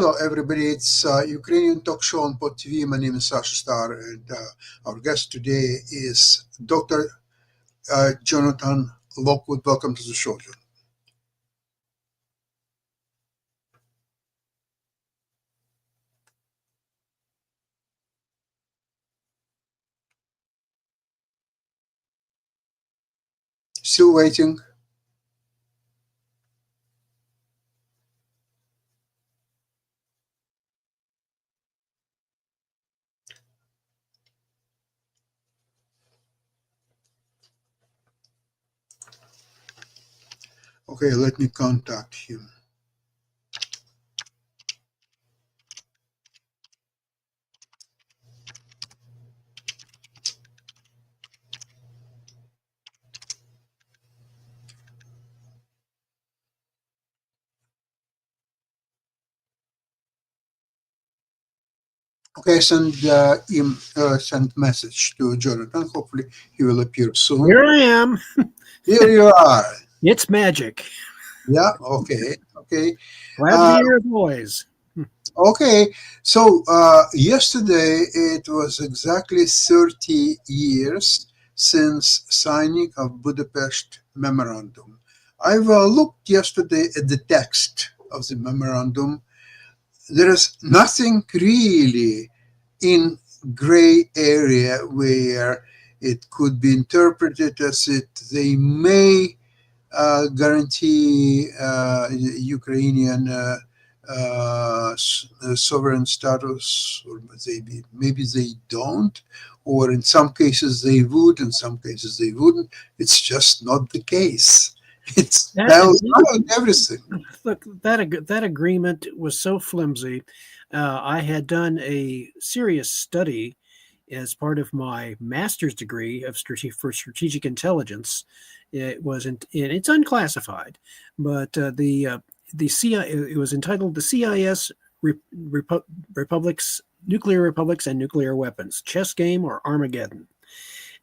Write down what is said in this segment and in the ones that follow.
Hello, everybody. It's Ukrainian Talk Show on Pod TV. My name is Sasha Star, and our guest today is Dr. Jonathan Lockwood. Welcome to the show, John. Still waiting. Okay, let me contact him. Okay, send message to Jonathan. Hopefully, he will appear soon. Here I am. Here you are. It's magic. Yeah. Okay. Glad to be here, boys. Okay, so yesterday it was exactly 30 years since signing of Budapest Memorandum. I've looked yesterday at the text of the memorandum. There is nothing really in gray area where it could be interpreted as they may guarantee Ukrainian sovereign status, or maybe they don't, or in some cases they would, in some cases they wouldn't. It's just not the case. It spells out everything. Look, that agreement was so flimsy. I had done a serious study as part of my master's degree for strategic intelligence. It was it's unclassified, but the CIA, it was entitled "The CIS Republics, Nuclear Republics and Nuclear Weapons: Chess Game or Armageddon."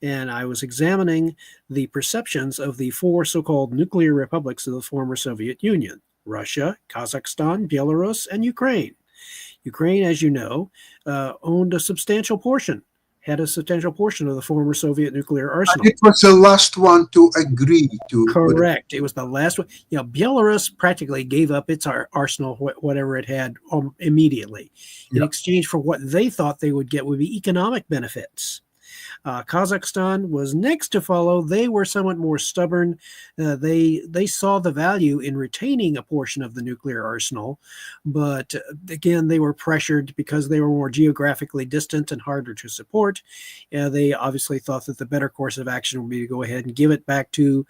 And I was examining the perceptions of the four so-called nuclear republics of the former Soviet Union: Russia, Kazakhstan, Belarus, and Ukraine. Ukraine, as you know, owned a substantial portion of the former Soviet nuclear arsenal. It was the last one to agree to. Correct. It was the last one. Belarus practically gave up its arsenal, whatever it had, immediately in exchange for what they thought they would get would be economic benefits. Kazakhstan was next to follow. They were somewhat more stubborn. They saw the value in retaining a portion of the nuclear arsenal, but again, they were pressured because they were more geographically distant and harder to support. They obviously thought that the better course of action would be to go ahead and give it back to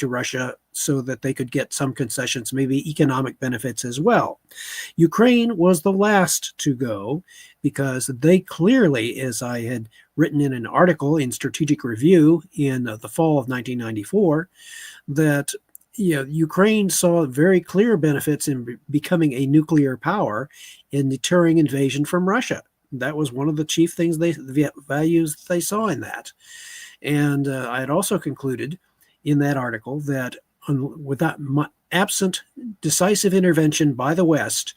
Russia so that they could get some concessions, maybe economic benefits as well. Ukraine was the last to go because they clearly, as I had written in an article in Strategic Review in the fall of 1994, that Ukraine saw very clear benefits in becoming a nuclear power in deterring invasion from Russia. That was one of the chief things values they saw in that. And I had also concluded in that article that absent decisive intervention by the West,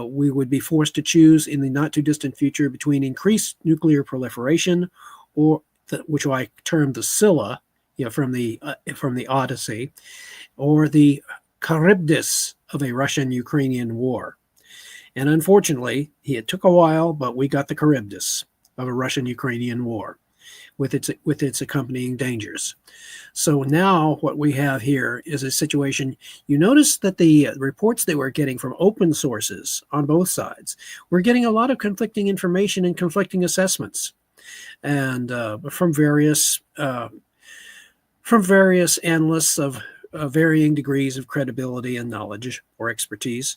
we would be forced to choose in the not too distant future between increased nuclear proliferation, or which I termed the Scylla, from the Odyssey, or the Charybdis of a Russian-Ukrainian war. And unfortunately, it took a while, but we got the Charybdis of a Russian-Ukrainian war with its accompanying dangers. So now what we have here is a situation. You notice that the reports that we're getting from open sources on both sides, we're getting a lot of conflicting information and conflicting assessments, and from various analysts of varying degrees of credibility and knowledge or expertise.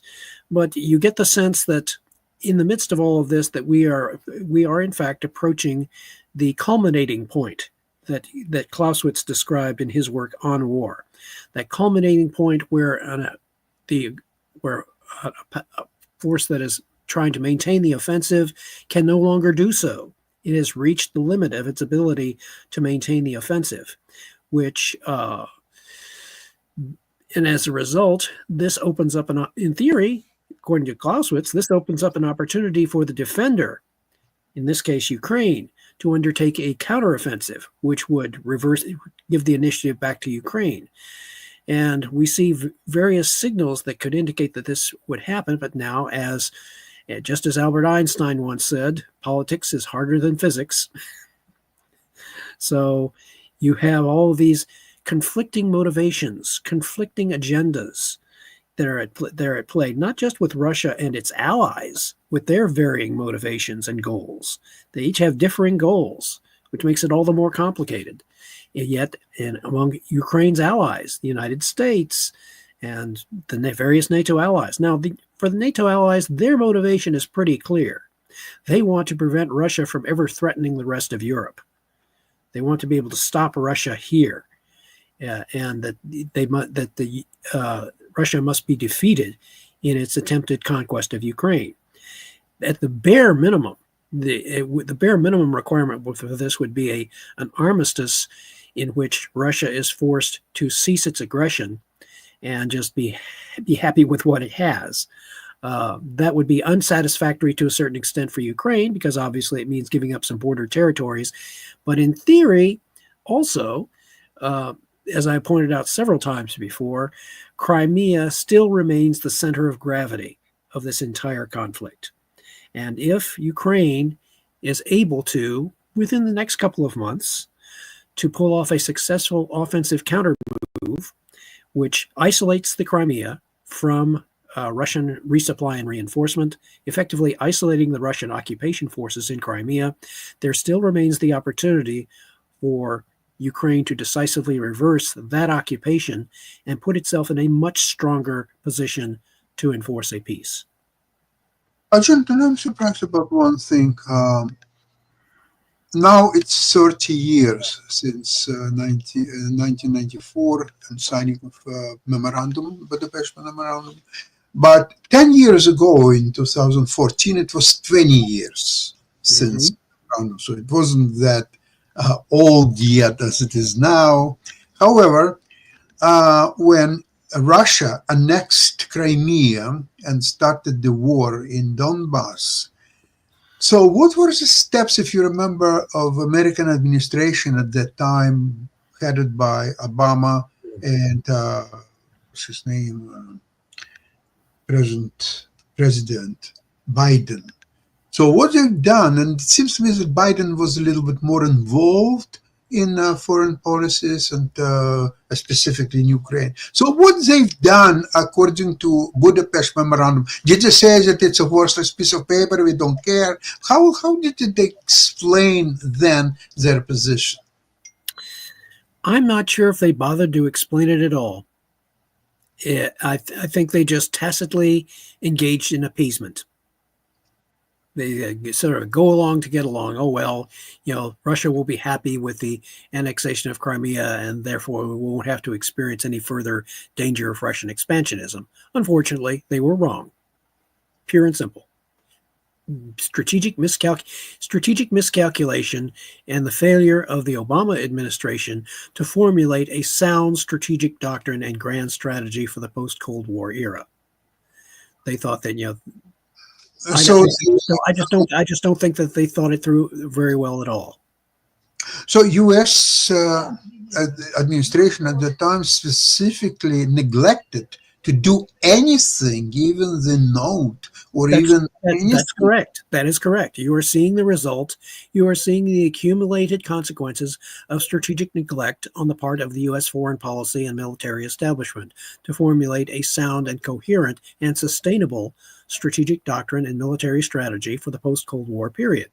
But you get the sense that in the midst of all of this, that we are in fact approaching the culminating point that Clausewitz described in his work on war. That culminating point where a force that is trying to maintain the offensive can no longer do so. It has reached the limit of its ability to maintain the offensive, which and as a result, this opens up, in theory, according to Clausewitz, this opens up an opportunity for the defender, in this case Ukraine, to undertake a counteroffensive, which would give the initiative back to Ukraine. And we see various signals that could indicate that this would happen. But now, just as Albert Einstein once said, politics is harder than physics. So you have all these conflicting motivations, conflicting agendas that are at play, not just with Russia and its allies, with their varying motivations and goals. They each have differing goals, which makes it all the more complicated. And yet, among Ukraine's allies, the United States and the various NATO allies. Now, for the NATO allies, their motivation is pretty clear. They want to prevent Russia from ever threatening the rest of Europe. They want to be able to stop Russia here, and that Russia must be defeated in its attempted conquest of Ukraine. At the bare minimum, the bare minimum requirement for this would be an armistice in which Russia is forced to cease its aggression and just be happy with what it has. That would be unsatisfactory to a certain extent for Ukraine, because obviously it means giving up some border territories. But in theory, also, as I pointed out several times before, Crimea still remains the center of gravity of this entire conflict. And if Ukraine is able to, within the next couple of months, to pull off a successful offensive counter move, which isolates the Crimea from Russian resupply and reinforcement, effectively isolating the Russian occupation forces in Crimea, there still remains the opportunity for Ukraine to decisively reverse that occupation and put itself in a much stronger position to enforce a peace. Argentina, I'm surprised about one thing. Now it's 30 years since 1994 and signing of Budapest Memorandum. But 10 years ago, in 2014, it was 20 years since Memorandum. So it wasn't that old yet as it is now. However, when Russia annexed Crimea and started the war in Donbass, so what were the steps, if you remember, of American administration at that time, headed by Obama and what's his name, President Biden? So what they've done, and it seems to me that Biden was a little bit more involved in foreign policies and specifically in Ukraine. So what they've done, according to Budapest Memorandum, did they say that it's a worthless piece of paper, we don't care? How did they explain then their position? I'm not sure if they bothered to explain it at all. I think they just tacitly engaged in appeasement. They sort of go along to get along. Oh, well, Russia will be happy with the annexation of Crimea, and therefore we won't have to experience any further danger of Russian expansionism. Unfortunately, they were wrong. Pure and simple. Strategic miscalculation and the failure of the Obama administration to formulate a sound strategic doctrine and grand strategy for the post-Cold War era. They thought that, I just don't think that they thought it through very well at all. So U.S. Administration at the time specifically neglected to do anything, even the note or anything. That's correct. That is correct. You are seeing the result. You are seeing the accumulated consequences of strategic neglect on the part of the U.S. foreign policy and military establishment to formulate a sound and coherent and sustainable strategic doctrine and military strategy for the post-Cold War period.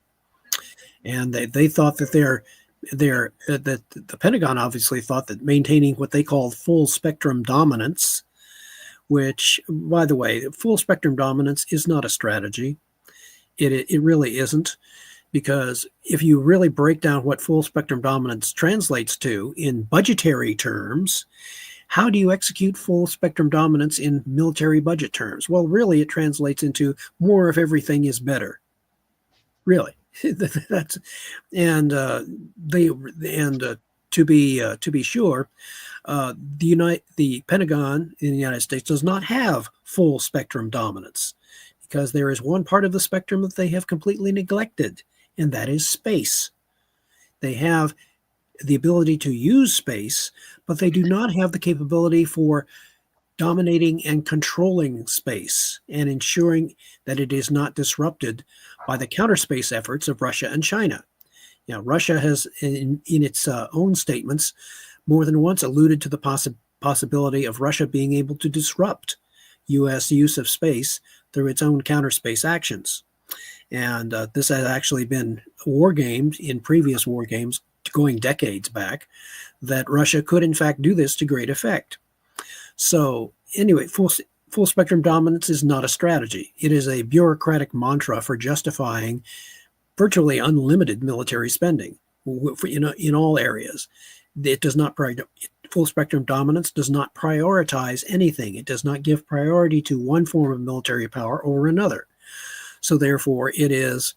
And they thought that that the Pentagon obviously thought that maintaining what they called full spectrum dominance, which, by the way, full spectrum dominance is not a strategy. It really isn't, because if you really break down what full spectrum dominance translates to in budgetary terms, how do you execute full spectrum dominance in military budget terms? Well, really, it translates into more of everything is better. Really, to be sure, the Pentagon in the United States does not have full spectrum dominance, because there is one part of the spectrum that they have completely neglected, and that is space. They have the ability to use space, but they do not have the capability for dominating and controlling space and ensuring that it is not disrupted by the counterspace efforts of Russia and China. Now, Russia has, in its own statements, more than once alluded to the possibility of Russia being able to disrupt U.S. use of space through its own counterspace actions. And this has actually been wargamed in previous war games going decades back, that Russia could in fact do this to great effect. So anyway, full spectrum dominance is not a strategy. It is a bureaucratic mantra for justifying virtually unlimited military spending in all areas. It does not full spectrum dominance does not prioritize anything. It does not give priority to one form of military power over another. So therefore, it is,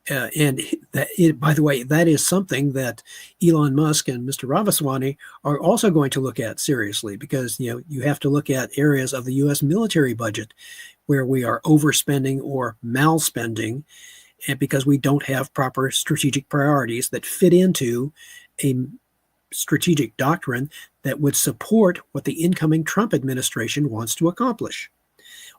by the way, that is something that Elon Musk and Mr. Ramaswamy are also going to look at seriously, because you have to look at areas of the U.S. military budget where we are overspending or malspending, and because we don't have proper strategic priorities that fit into a strategic doctrine that would support what the incoming Trump administration wants to accomplish.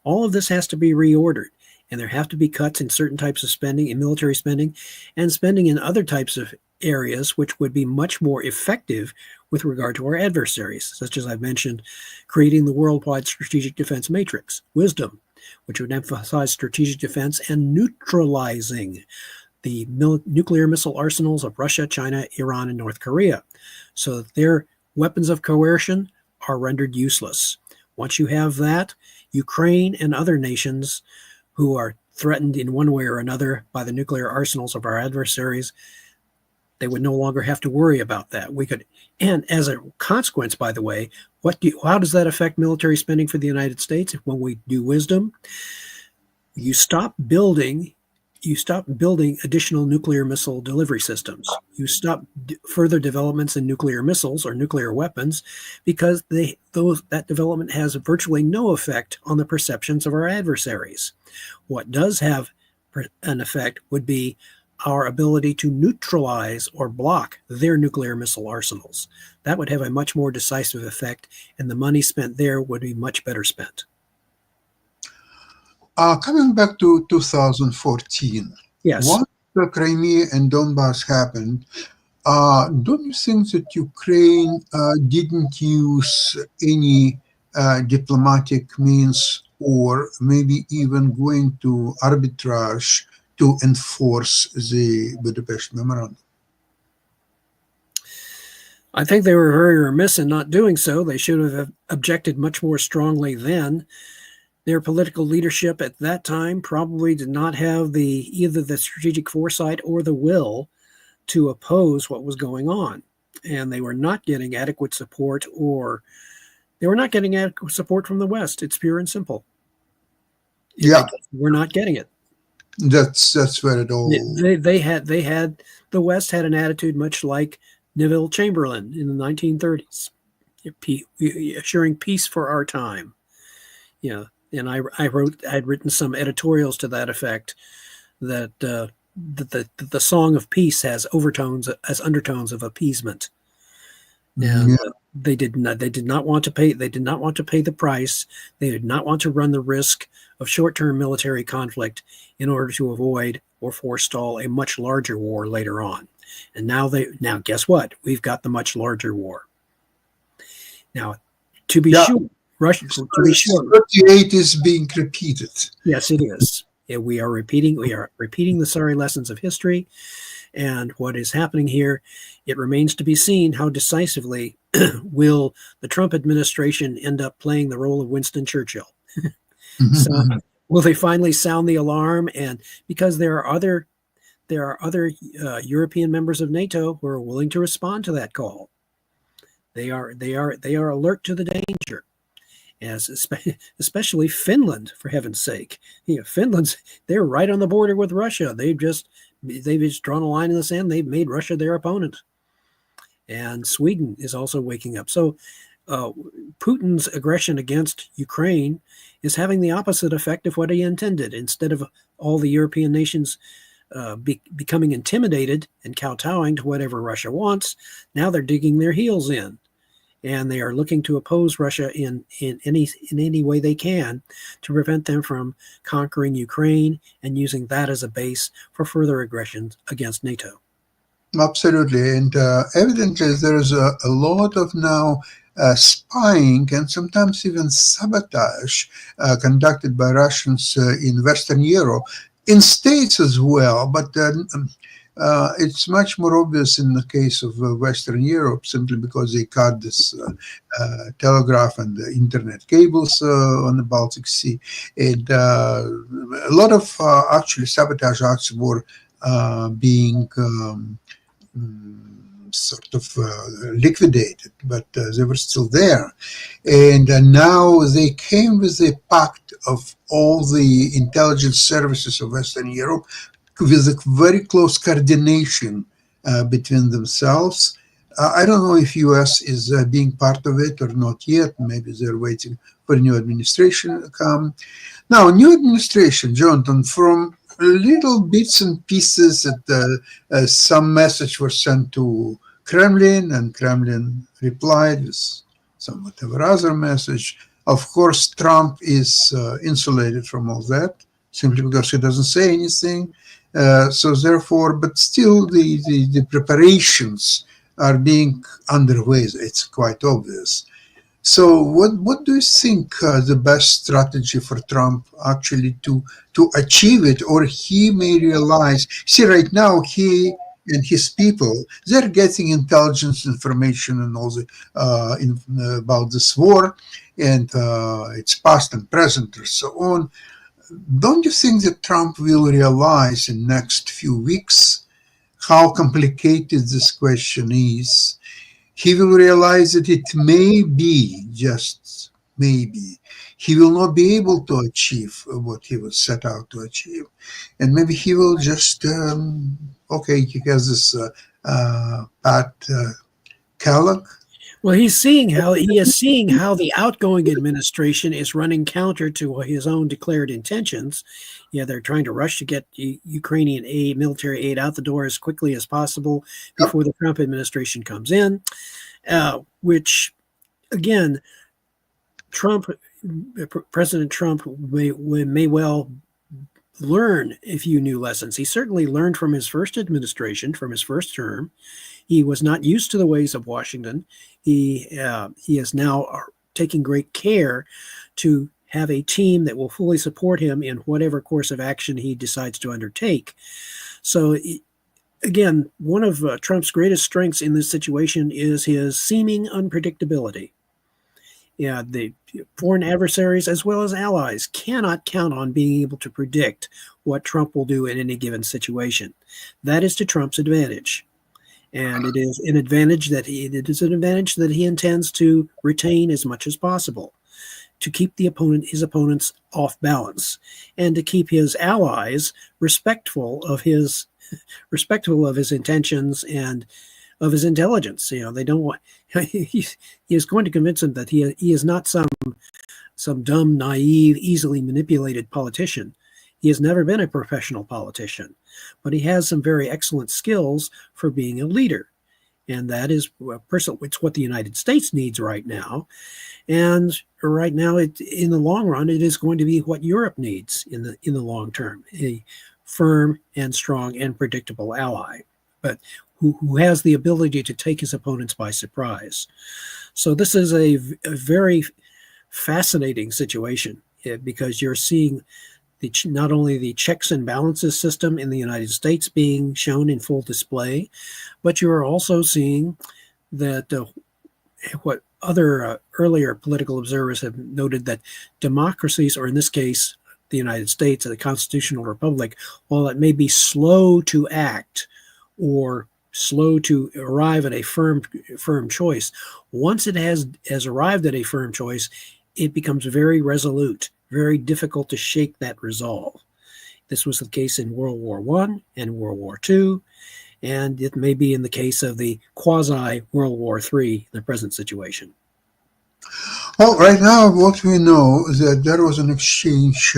All of this has to be reordered, and there have to be cuts in certain types of spending, in military spending, and spending in other types of areas which would be much more effective with regard to our adversaries, such as I've mentioned, creating the worldwide strategic defense matrix, WISDOM, which would emphasize strategic defense, and neutralizing the nuclear missile arsenals of Russia, China, Iran, and North Korea, so that their weapons of coercion are rendered useless. Once you have that, Ukraine and other nations who are threatened in one way or another by the nuclear arsenals of our adversaries, they would no longer have to worry about that. And as a consequence, by the way, how does that affect military spending for the United States when we do WISDOM? You stop building additional nuclear missile delivery systems. You stop further developments in nuclear missiles or nuclear weapons, because that development has virtually no effect on the perceptions of our adversaries. What does have an effect would be our ability to neutralize or block their nuclear missile arsenals. That would have a much more decisive effect, and the money spent there would be much better spent. Coming back to 2014, yes. Once the Crimea and Donbass happened, don't you think that Ukraine didn't use any diplomatic means, or maybe even going to arbitrage to enforce the Budapest Memorandum? I think they were very remiss in not doing so. They should have objected much more strongly then. Their political leadership at that time probably did not have either the strategic foresight or the will to oppose what was going on. And they were not getting adequate support, or they were not getting adequate support from the West. It's pure and simple. We're not getting it. That's where it all. The West had an attitude much like Neville Chamberlain in the 1930s, assuring peace for our time. And I'd written some editorials to that effect, that the song of peace has undertones of appeasement. And they did not want to pay the price. They did not want to run the risk of short-term military conflict in order to avoid or forestall a much larger war later on. And now guess what? We've got the much larger war. Now, to be sure, Russia, to be sure, 38 is being repeated. Yes, it is. We are repeating the sorry lessons of history, and what is happening here. It remains to be seen how decisively will the Trump administration end up playing the role of Winston Churchill. So, will they finally sound the alarm? And because there are other European members of NATO who are willing to respond to that call. They are alert to the danger. Especially Finland, for heaven's sake. They're right on the border with Russia. They've just drawn a line in the sand. They've made Russia their opponent. and Sweden is also waking up. So Putin's aggression against Ukraine is having the opposite effect of what he intended. Instead of all the European nations becoming intimidated and kowtowing to whatever Russia wants, now they're digging their heels in, and they are looking to oppose Russia in any way they can to prevent them from conquering Ukraine and using that as a base for further aggressions against NATO. Absolutely. And evidently, there's a lot of now spying and sometimes even sabotage conducted by Russians in Western Europe, in states as well. But it's much more obvious in the case of Western Europe, simply because they cut this telegraph and the internet cables on the Baltic Sea. And a lot of actually sabotage acts were being sort of liquidated, but they were still there. And now they came with a pact of all the intelligence services of Western Europe with a very close coordination between themselves. I don't know if US is being part of it or not yet. Maybe they're waiting for a new administration to come. Now, new administration, Jonathan, from little bits and pieces that some message was sent to Kremlin, and Kremlin replied with some whatever other message. Of course, Trump is insulated from all that, simply because he doesn't say anything. So therefore, but still the preparations are being underway. It's quite obvious. So what do you think the best strategy for Trump actually to achieve it, or he may realize, see, right now he and his people, they're getting intelligence information and all the about this war and its past and present and so on. Don't you think that Trump will realize in next few weeks how complicated this question is? He will realize that it may be, just maybe, he will not be able to achieve what he was set out to achieve. And maybe he will just, okay, he has this Pat Kellogg. Well, he is seeing how the outgoing administration is running counter to his own declared intentions. Yeah, they're trying to rush to get Ukrainian aid, military aid, out the door as quickly as possible before the Trump administration comes in. Which, again, President Trump may well learn a few new lessons. He certainly learned from his first administration, from his first term. He was not used to the ways of Washington. He is now taking great care to have a team that will fully support him in whatever course of action he decides to undertake. So, again, one of Trump's greatest strengths in this situation is his seeming unpredictability. Yeah, the foreign adversaries as well as allies cannot count on being able to predict what Trump will do in any given situation. That is to Trump's advantage. And it is an advantage that he intends to retain as much as possible, to keep his opponents off balance, and to keep his allies respectful of his intentions and of his intelligence. You know, they don't want. He is going to convince them that he is not some dumb, naive, easily manipulated politician. He has never been a professional politician, but he has some very excellent skills for being a leader. And that is it's what the United States needs right now. And right now, in the long run, it is going to be what Europe needs in the long term: a firm and strong and predictable ally, but who has the ability to take his opponents by surprise. So this is a very fascinating situation because you're seeing not only the checks and balances system in the United States being shown in full display, but you're also seeing that what other earlier political observers have noted, that democracies, or in this case, the United States, a constitutional republic, while it may be slow to act or slow to arrive at a firm choice, once it has arrived at a firm choice, it becomes very resolute, very difficult to shake that resolve. This was the case in World War I and World War II, and it may be in the case of the quasi World War III, the present situation. Well, right now, what we know is that there was an exchange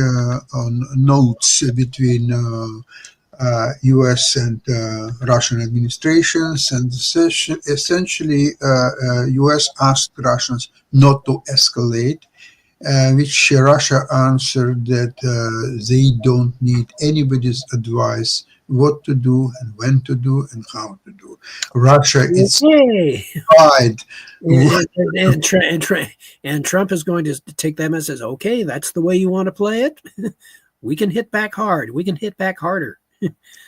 on notes between U.S. and Russian administrations, and essentially, U.S. asked Russians not to escalate, which Russia answered that they don't need anybody's advice what to do and when to do and how to do. Russia is Yay! pride. And Trump is going to take them and says, okay, that's the way you want to play it. We can hit back hard. We can hit back harder.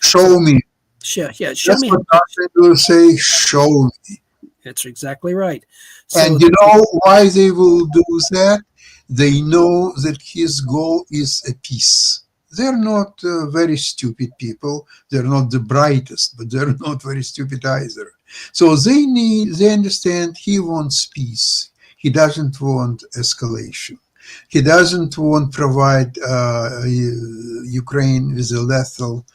Show me. Show That's me. what Russia will say, show me. That's exactly right. And you know why they will do that? They know that his goal is a peace. They're not very stupid people. They're not the brightest, but they're not very stupid either. So they understand he wants peace. He doesn't want escalation. He doesn't want to provide Ukraine with the lethal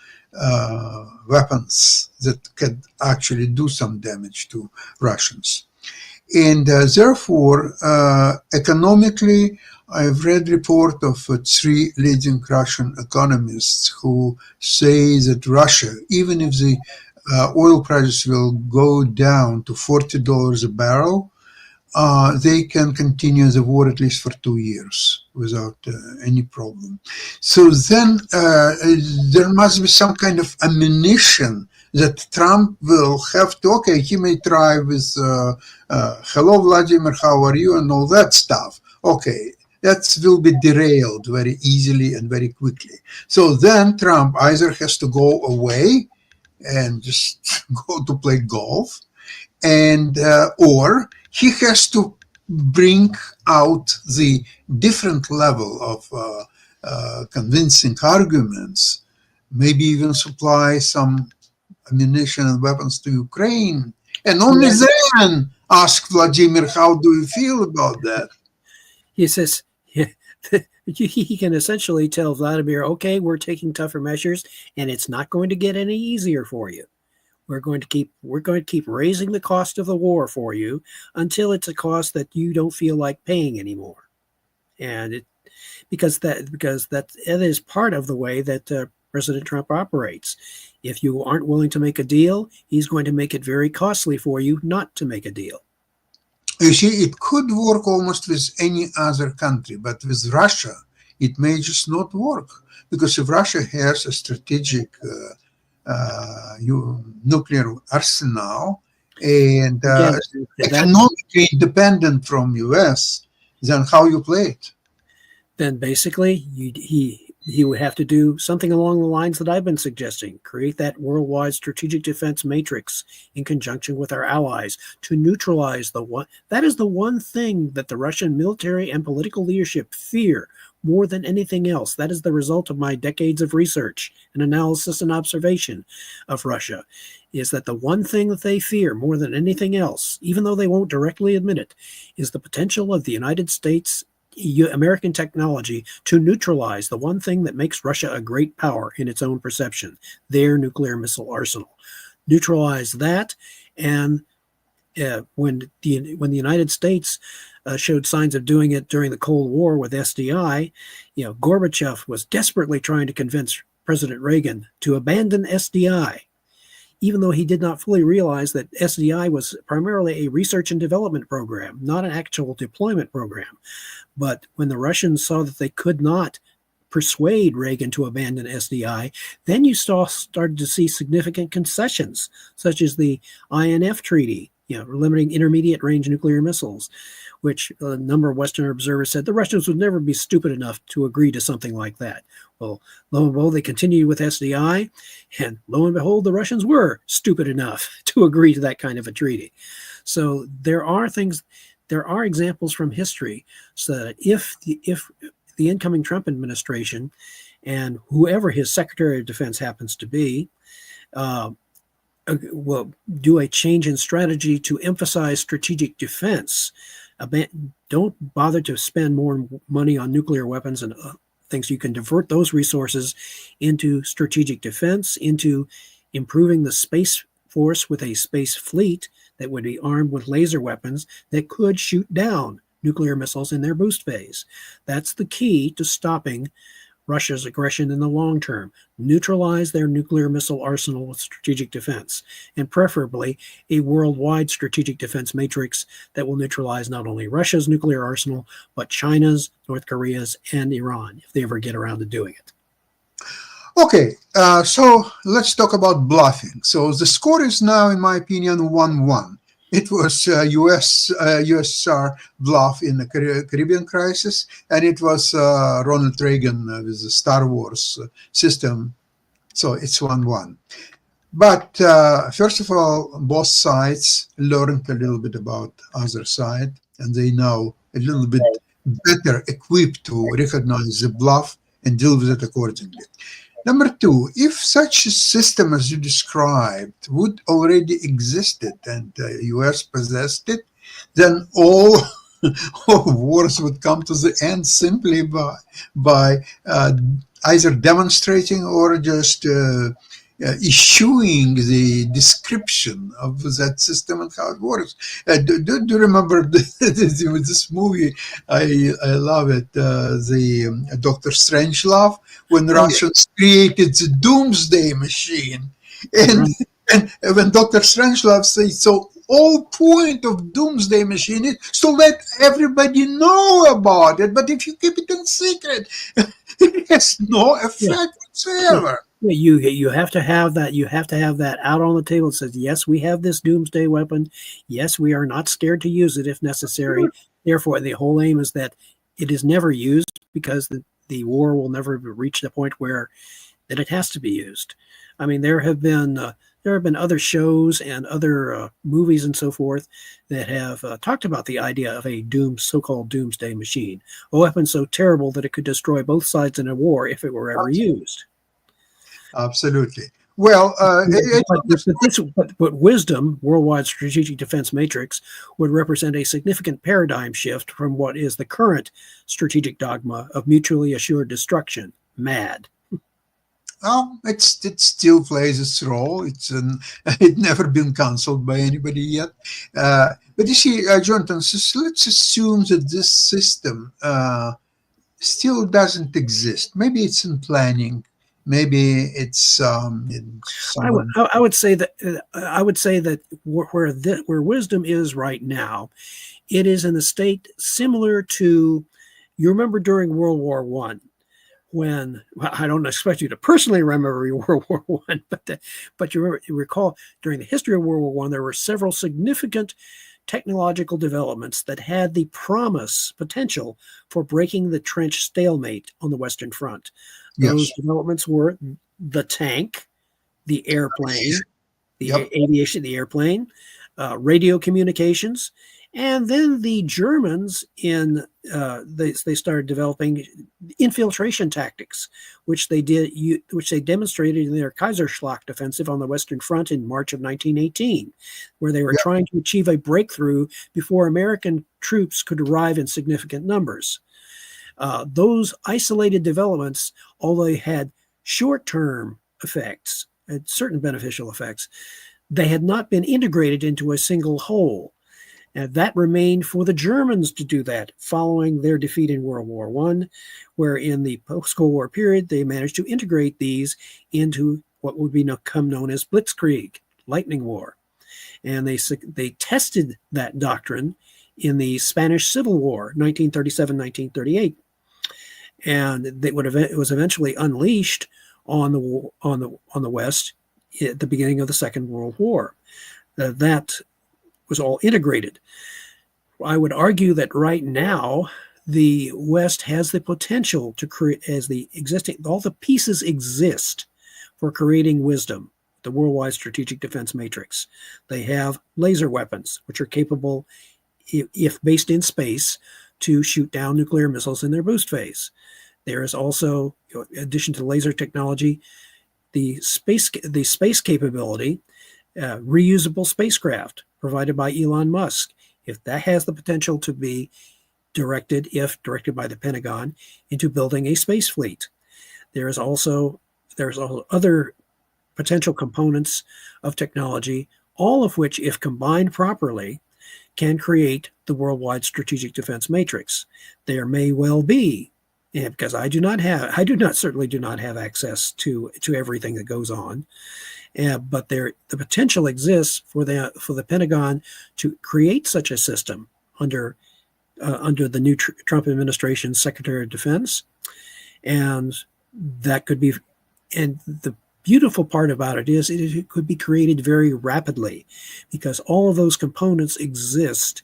weapons that can actually do some damage to Russians. And therefore, economically, I've read report of 3 leading Russian economists who say that Russia, even if the oil prices will go down to $40 a barrel, they can continue the war at least for 2 years without any problem. So then there must be some kind of ammunition that Trump will have to, okay, he may try with, hello, Vladimir, how are you, and all that stuff. Okay, that will be derailed very easily and very quickly. So then Trump either has to go away and just go to play golf, and or he has to bring out the different level of convincing arguments, maybe even supply some ammunition and weapons to Ukraine, and only then ask Vladimir, how do you feel about that? He says, he can essentially tell Vladimir, okay, we're taking tougher measures, and it's not going to get any easier for you. We're going to keep raising the cost of the war for you until it's a cost that you don't feel like paying anymore. And because that is part of the way that President Trump operates. If you aren't willing to make a deal, he's going to make it very costly for you not to make a deal. You see, it could work almost with any other country, but with Russia, it may just not work. Because if Russia has a strategic nuclear arsenal and economically independent from US, then how you play it? Then basically, he would have to do something along the lines that I've been suggesting, create that worldwide strategic defense matrix in conjunction with our allies to neutralize that is the one thing that the Russian military and political leadership fear more than anything else. That is the result of my decades of research and analysis and observation of Russia, is that the one thing that they fear more than anything else, even though they won't directly admit it, is the potential of the United States American technology to neutralize the one thing that makes Russia a great power in its own perception, their nuclear missile arsenal. Neutralize that, and when the United States showed signs of doing it during the Cold War with SDI, Gorbachev was desperately trying to convince President Reagan to abandon SDI, even though he did not fully realize that SDI was primarily a research and development program, not an actual deployment program. But when the Russians saw that they could not persuade Reagan to abandon SDI, then you started to see significant concessions, such as the INF Treaty, limiting intermediate range nuclear missiles, which a number of Western observers said the Russians would never be stupid enough to agree to something like that. Well, lo and behold, they continued with SDI, and lo and behold, the Russians were stupid enough to agree to that kind of a treaty. So there are examples from history, so that if the incoming Trump administration and whoever his Secretary of Defense happens to be will do a change in strategy to emphasize strategic defense, don't bother to spend more money on nuclear weapons and things. You can divert those resources into strategic defense, into improving the Space Force with a space fleet that would be armed with laser weapons that could shoot down nuclear missiles in their boost phase. That's the key to stopping Russia's aggression in the long term. Neutralize their nuclear missile arsenal with strategic defense, and preferably a worldwide strategic defense matrix that will neutralize not only Russia's nuclear arsenal, but China's, North Korea's, and Iran, if they ever get around to doing it. Okay, so let's talk about bluffing. So the score is now, in my opinion, 1-1. It was USSR bluff in the Caribbean crisis, and it was Ronald Reagan with the Star Wars system. So it's 1-1. But first of all, both sides learned a little bit about other side, and they now a little bit better equipped to recognize the bluff and deal with it accordingly. Number two, if such a system as you described would already existed and the US possessed it, then all wars would come to the end simply by either demonstrating or just issuing the description of that system and how it works. Do you remember this movie? I love it, the Dr. Strangelove, when Russians created the doomsday machine. And when Dr. Strangelove says, so all point of doomsday machine is to let everybody know about it, but if you keep it in secret, it has no effect whatsoever. You have to have that. You have to have that out on the table. It says, yes, we have this doomsday weapon. Yes, we are not scared to use it if necessary. Therefore, the whole aim is that it is never used, because the war will never reach the point where that it has to be used. I mean, there have been other shows and other movies and so forth that have talked about the idea of a so-called doomsday machine, a weapon so terrible that it could destroy both sides in a war if it were ever used. Absolutely. Well, but wisdom, worldwide strategic defense matrix, would represent a significant paradigm shift from what is the current strategic dogma of mutually assured destruction, MAD. It still plays its role. It's never been canceled by anybody yet. But you see, Jonathan, so let's assume that this system still doesn't exist. Maybe it's in planning. Maybe it's in someone. I would say that where wisdom is right now, it is in a state similar to, you remember during World War I, when, I don't expect you to personally remember World War I, but you recall during the history of World War I, there were several significant technological developments that had the potential for breaking the trench stalemate on the Western Front. Those developments were the tank, the airplane, the aviation, the airplane, radio communications, and then the Germans they started developing infiltration tactics, which they demonstrated in their Kaiserschlacht offensive on the Western Front in March of 1918, where they were trying to achieve a breakthrough before American troops could arrive in significant numbers. Those isolated developments, although they had short-term effects, had certain beneficial effects, they had not been integrated into a single whole. And that remained for the Germans to do that following their defeat in World War I, where in the post-Cold War period, they managed to integrate these into what would become known as Blitzkrieg, Lightning War. And they tested that doctrine in the Spanish Civil War, 1937-1938. And it was eventually unleashed on the West at the beginning of the Second World War. That was all integrated. I would argue that right now the West has the potential to create, all the pieces exist for creating wisdom, the worldwide strategic defense matrix. They have laser weapons, which are capable, if based in space, to shoot down nuclear missiles in their boost phase. There is also, in addition to laser technology, the space capability, reusable spacecraft provided by Elon Musk. If that has the potential to be directed by the Pentagon, into building a space fleet. There's also other potential components of technology, all of which, if combined properly, can create the worldwide strategic defense matrix. There may well be, and because I do not certainly do not have access to everything that goes on, but the potential exists for the Pentagon to create such a system under the new Trump administration's Secretary of Defense, and that could be. And the beautiful part about it is it could be created very rapidly, because all of those components exist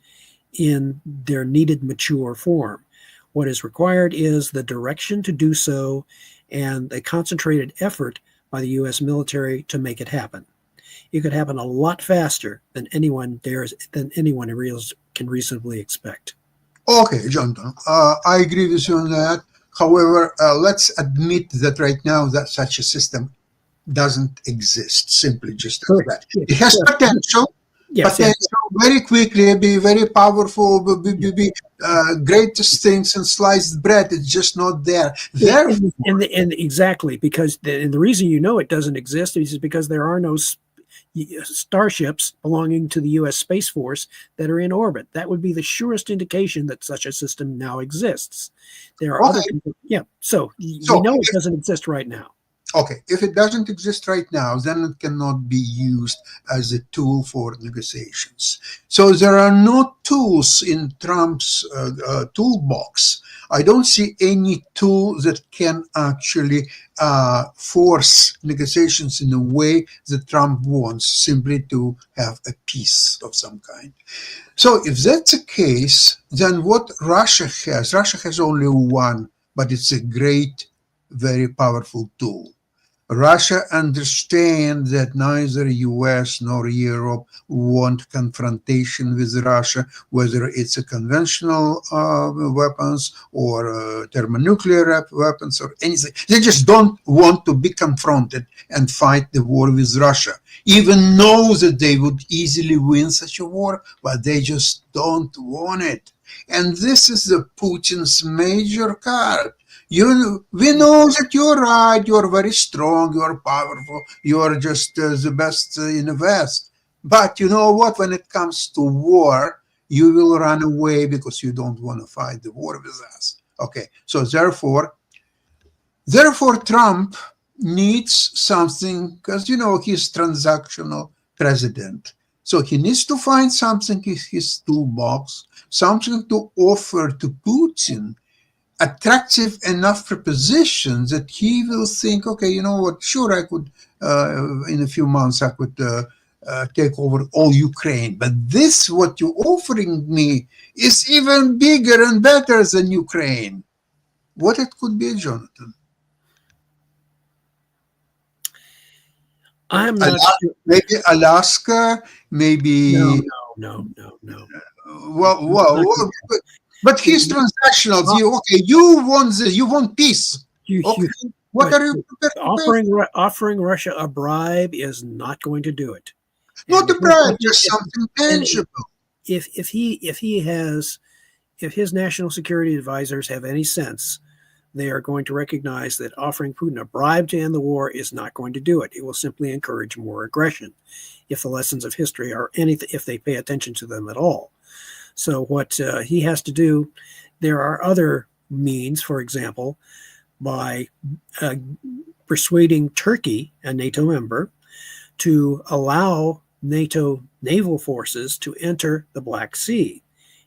in their needed mature form. What is required is the direction to do so and a concentrated effort by the U.S. military to make it happen. It could happen a lot faster than anyone can reasonably expect. Okay, Jonathan, I agree with you on that. However, let's admit that right now that such a system doesn't exist, simply just as that. It has potential, very quickly, be very powerful, be greatest things in sliced bread. It's just not there. And exactly, because the reason it doesn't exist is because there are no starships belonging to the U.S. Space Force that are in orbit. That would be the surest indication that such a system now exists. There are other people. Yeah, so we know it doesn't exist right now. Okay, if it doesn't exist right now, then it cannot be used as a tool for negotiations. So there are no tools in Trump's toolbox. I don't see any tool that can actually force negotiations in a way that Trump wants, simply to have a peace of some kind. So if that's the case, then what Russia has only one, but it's a great, very powerful tool. Russia understands that neither US nor Europe want confrontation with Russia, whether it's a conventional weapons or thermonuclear weapons or anything. They just don't want to be confronted and fight the war with Russia, even know that they would easily win such a war, but they just don't want it. And this is the Putin's major card. We know that you're right, you're very strong, you're powerful, you're just the best in the West. But you know what? When it comes to war, you will run away because you don't want to fight the war with us. Okay, so therefore Trump needs something, because, he's transactional president. So he needs to find something in his toolbox, something to offer to Putin, attractive enough proposition that he will think, okay, you know what, sure, I could, in a few months, I could take over all Ukraine. But this, what you're offering me, is even bigger and better than Ukraine. What it could be, Jonathan? I'm not sure. Maybe Alaska, maybe... No. Well, but he's transactional. You want peace. What are you offering Russia a bribe is not going to do it. Not a bribe, just something tangible. If his national security advisors have any sense, they are going to recognize that offering Putin a bribe to end the war is not going to do it. It will simply encourage more aggression, if the lessons of history are anything, if they pay attention to them at all. So what he has to do, there are other means, for example, by persuading Turkey, a NATO member, to allow NATO naval forces to enter the Black Sea,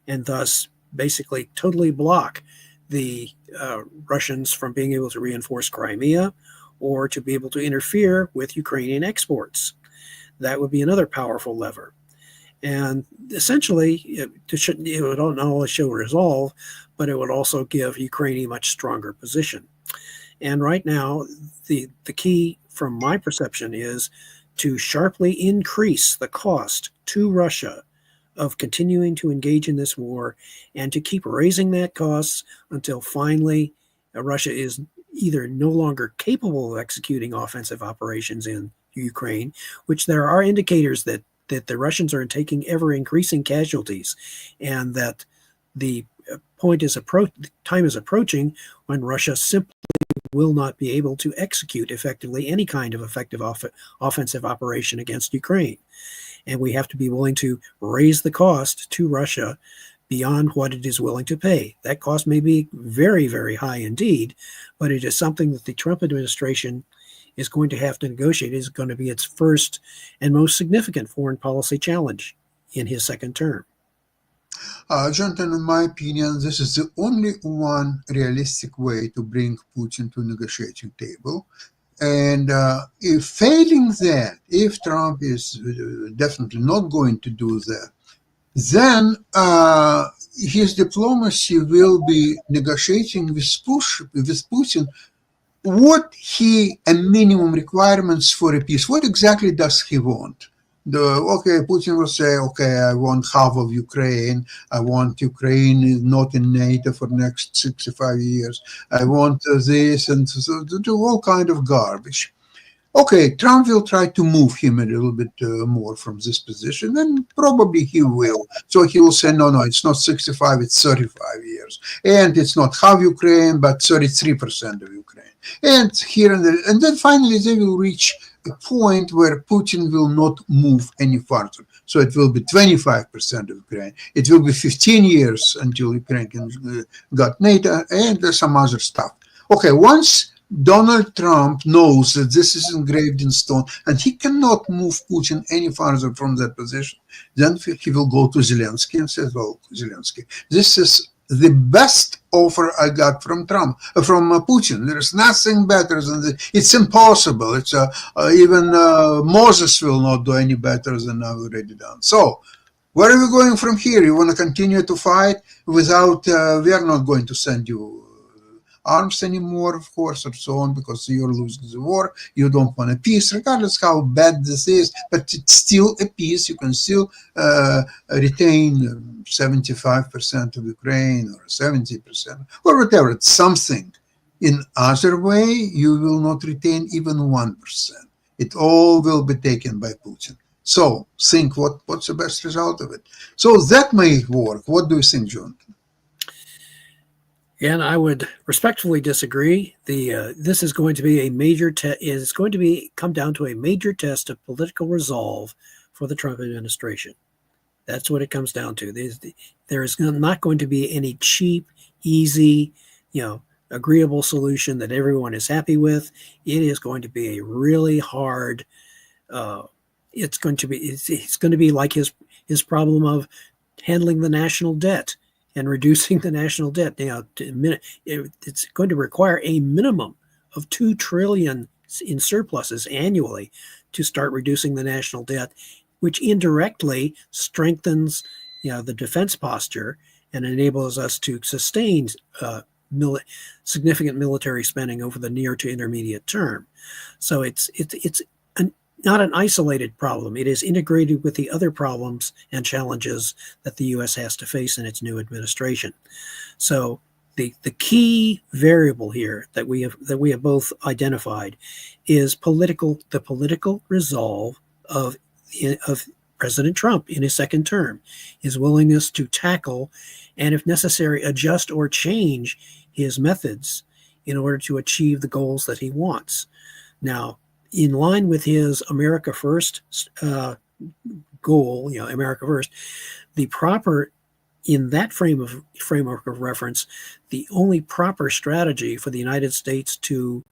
and thus basically totally block the Russians from being able to reinforce Crimea or to be able to interfere with Ukrainian exports. That would be another powerful lever. And essentially, it would not only show resolve, but it would also give Ukraine a much stronger position. And right now, the key from my perception is to sharply increase the cost to Russia of continuing to engage in this war, and to keep raising that cost until finally Russia is either no longer capable of executing offensive operations in Ukraine, which there are indicators that the Russians are taking ever increasing casualties, and that the time is approaching when Russia simply will not be able to execute effectively any kind of effective offensive operation against Ukraine. And we have to be willing to raise the cost to Russia beyond what it is willing to pay. That cost may be very, very high indeed, but it is something that the Trump administration is going to have to negotiate. It is going to be its first and most significant foreign policy challenge in his second term. Jonathan, in my opinion, this is the only one realistic way to bring Putin to negotiating table. And if failing that, if Trump is definitely not going to do that, then his diplomacy will be negotiating with Putin what minimum requirements for a peace. What exactly does he want? Putin will say, okay, I want half of Ukraine. I want Ukraine not in NATO for the next 65 years. I want this, and so do all kind of garbage. Okay, Trump will try to move him a little bit more from this position, and probably he will. So he will say, no, it's not 65, it's 35 years. And it's not half Ukraine, but 33% of Ukraine. And here and then finally they will reach a point where Putin will not move any further. So it will be 25% of Ukraine. It will be 15 years until Ukraine can got NATO and some other stuff. Okay, once Donald Trump knows that this is engraved in stone and he cannot move Putin any further from that position, then he will go to Zelensky and say, well, Zelensky, this is the best offer I got from Putin. There is nothing better than this. It's impossible. It's even Moses will not do any better than I've already done. So where are we going from here? You want to continue to fight without, we are not going to send you arms anymore, of course, or so on, because you're losing the war. You don't want a peace, regardless how bad this is, but it's still a peace. You can still retain 75% of Ukraine or 70% or whatever. It's something. In other way, you will not retain even 1%. It all will be taken by Putin. So think what's the best result of it. So that may work. What do you think, John? And I would respectfully disagree. This is going to be a major is going to come down to a major test of political resolve for the Trump administration. That's what it comes down to. There is not going to be any cheap, easy, agreeable solution that everyone is happy with. It is going to be a really hard. It's going to be like his problem of handling the national debt and reducing the national debt. It's going to require a minimum of $2 trillion in surpluses annually to start reducing the national debt, which indirectly strengthens, the defense posture and enables us to sustain significant military spending over the near to intermediate term. So it's not an isolated problem. It is integrated with the other problems and challenges that the U.S. has to face in its new administration. So the key variable here that we have both identified is the political resolve of President Trump in his second term, his willingness to tackle and, if necessary, adjust or change his methods in order to achieve the goals that he wants. Now, in line with his America First goal, America First, in that framework of reference, the only proper strategy for the United States to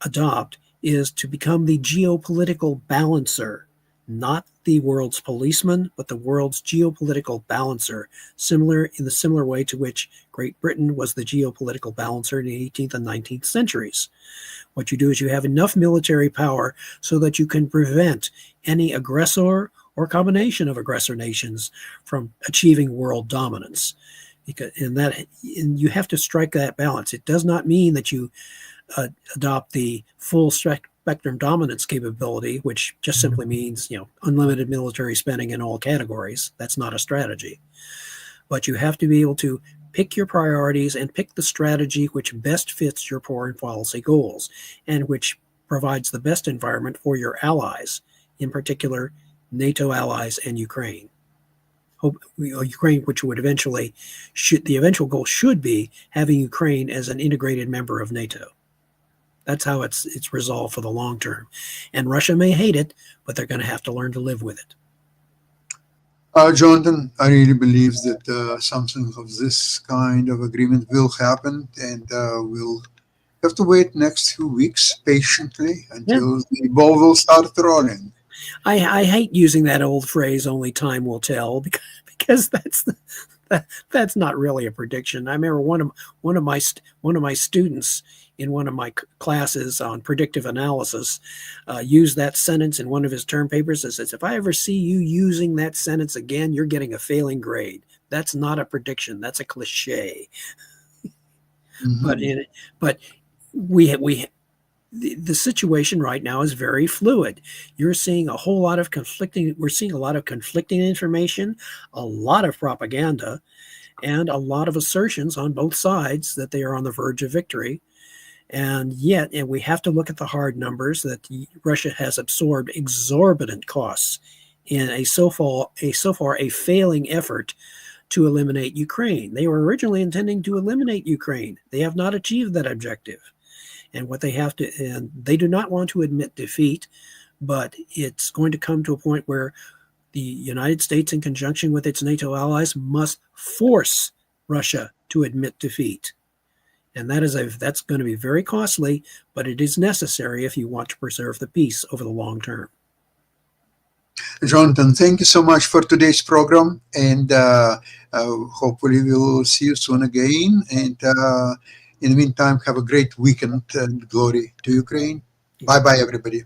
adopt is to become the geopolitical balancer, not the world's policeman, but the world's geopolitical balancer, in the similar way to which Great Britain was the geopolitical balancer in the 18th and 19th centuries. What you do is you have enough military power so that you can prevent any aggressor or combination of aggressor nations from achieving world dominance. And you have to strike that balance. It does not mean that you adopt the full spectrum dominance capability, which just simply means, unlimited military spending in all categories. That's not a strategy. But you have to be able to pick your priorities and pick the strategy which best fits your foreign policy goals and which provides the best environment for your allies, in particular, NATO allies and Ukraine. Ukraine, which would the eventual goal should be having Ukraine as an integrated member of NATO. That's how it's resolved for the long term. And Russia may hate it, but they're going to have to learn to live with it. Jonathan, I really believe that something of this kind of agreement will happen, and we'll have to wait next 2 weeks patiently until the ball will start rolling. I hate using that old phrase, "only time will tell," because that's not really a prediction. I remember one of my students in one of my classes on predictive analysis used that sentence in one of his term papers. It says, "If I ever see you using that sentence again, you're getting a failing grade." That's not a prediction. That's a cliche. Mm-hmm. But the situation right now is very fluid. You're seeing a whole lot of conflicting. We're seeing a lot of conflicting information, a lot of propaganda, and a lot of assertions on both sides that they are on the verge of victory. And we have to look at the hard numbers that Russia has absorbed exorbitant costs in a so far a failing effort to eliminate Ukraine. They were originally intending to eliminate Ukraine. They have not achieved that objective. And they do not want to admit defeat, but it's going to come to a point where the United States, in conjunction with its NATO allies, must force Russia to admit defeat. And that's going to be very costly, but it is necessary if you want to preserve the peace over the long term. Jonathan, thank you so much for today's program, and hopefully we'll see you soon again. And in the meantime, have a great weekend, and glory to Ukraine. Bye-bye, everybody.